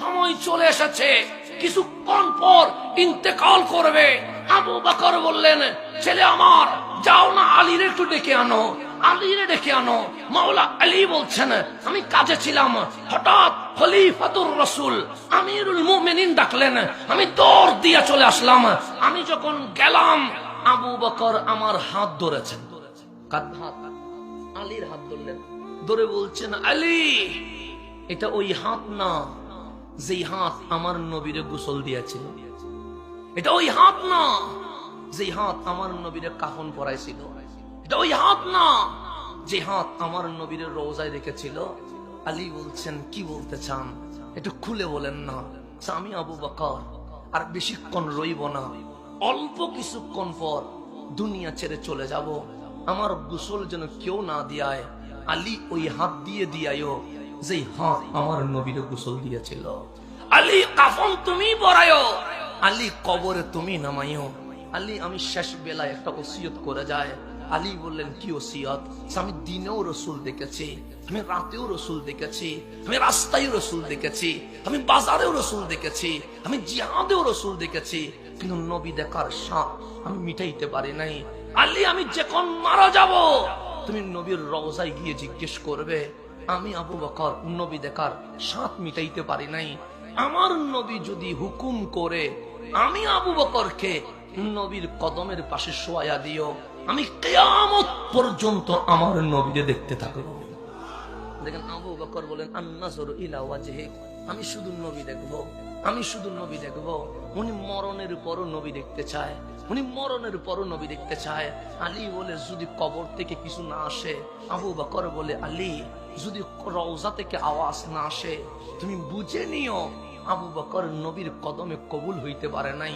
সময় চলে এসেছে, কিছুক্ষণ পর ইন্তেকাল করবে। আবু বকর বললেন, ছেলে আমার, যাও না আলীর একটু ডেকে আনো, আলীরে ডেকে আনো। মাওলা আলী বলছেন, আমি কাজে ছিলাম, হঠাৎ খলিফাতুর রাসূল আমিরুল মুমিনিন ডাকলেন, আমি দৌড় দিয়ে চলে আসলাম। আমি যখন গেলাম, আবু বকর আমার হাত ধরেছেন। কার হাত? আলীর হাত ধরলেন, ধরে বলছেন, আলী, এটা ওই হাত না যেই হাত আমার নবীরে গোসল দিয়েছিল, এটা ওই হাত না যেই হাত আমার নবীরে কাফন পরাইছিল, এটা ওই হাত না যে হাত আমার নবীরে রওজায় রেখেছিল। আলী বলছেন, কি বলতে চান, একটু খুলে বলেন না। আমি আবু বকর আর বেশিক্ষণ রইব না, অল্প কিছুক্ষণ পর দুনিয়া ছেড়ে চলে যাব, আমার গোসল যেন কেউ না দিয়ায়। আলী ওই হাত দিয়ে দিয়ায়ও যেই হাত আমার নবীরে গোসল দিয়েছিল। আলী কাফন তুমি পরায়ো, আলী কবরে তুমি নামাইও। আলী আমি শেষ বেলায় একটা ওসিয়ত করে যায়। আলী বললেন, কি ওসিয়ত? আমি দিনেও রসুল দেখেছি, আমি রাতেও রসুল দেখেছি, আমি রাস্তায় রসুল দেখেছি, আমি বাজারেও রসুল দেখেছি, আমি জিহাদেও রসুল দেখেছি, কিন্তু নবী দেখার স্বাদ আমি মিটাইতে পারি নাই। আলী আমি যখন মারা যাব, তুমি নবীর রওজায় গিয়ে জিজ্ঞেস করবে, আমি আবু বকর নবী দেখার স্বাদ মিটাইতে পারি নাই। আমার নবী যদি হুকুম করে আমি আবু বকরকে নবীর কদমের পাশে শোয়া দিও, আমি কিয়ামত পর্যন্ত আমার নবীকে দেখতে থাকবো। দেখেন আবু বকর বলেন, আন-নাযরু ইলা ওয়াজহিক, আমি শুধু নবী দেখবো, আমি শুধু নবী দেখবো। উনি মরণের পরও নবী দেখতে চায়, উনি মরণের পরও নবী দেখতে চায়। আলী বলে, যদি কবর থেকে কিছু না আসে। আবু বকর বলে, আলী, যদি রওজা থেকে আওয়াজ না আসে, তুমি বুঝে নিও আবু বকর নবীর কদমে কবুল হইতে পারে নাই।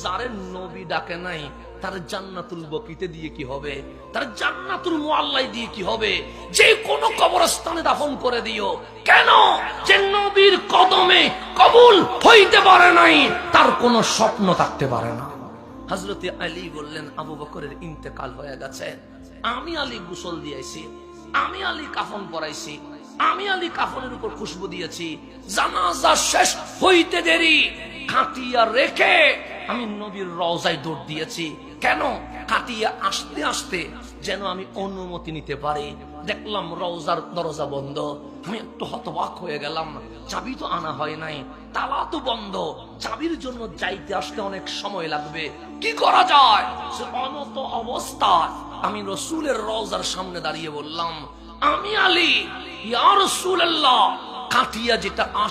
যারে নবী ডাকে নাই, তার জান্নাতুল বকিতে দিয়ে কি হবে, তার জান্নাতুল মুআল্লাই দিয়ে কি হবে? যে কোনো কবরস্থানে দাফন করে দিও, কেন? যে নবীর কদমে কবুল হইতে পারে নাই, তার কোনো স্বপ্ন থাকতে পারে না। হযরতে আলী বললেন, আবু বকরের ইন্তেকাল হয়ে গেছে, আমি আলী গোসল দিয়েছি, আমি আলী কাফন পরাইছি, আমি আলী কাফনের উপর খুশবু দিয়েছি। জানাজা শেষ হইতে দেরি, খাটিয়া রেখে আমি নবীর রওজায় দৌড় দিয়েছি। কেন? খাটিয়া আসতে আসতে যেন আমি অনুমতি নিতে পারি। দেখলাম রওজার দরজা বন্ধ, আমি একটু হতবাক হয়ে গেলাম। চাবি তো আনা হয় নাই, তালা তো বন্ধ, চাবির জন্য যাইতে আসতে অনেক সময় লাগবে, কি করা যায়? সে অনত অবস্থায় আমি রসুলের রওজার সামনে দাঁড়িয়ে বললাম, আমি আলী, ইয়া রাসূলুল্লাহ। কাটিয়া যেটা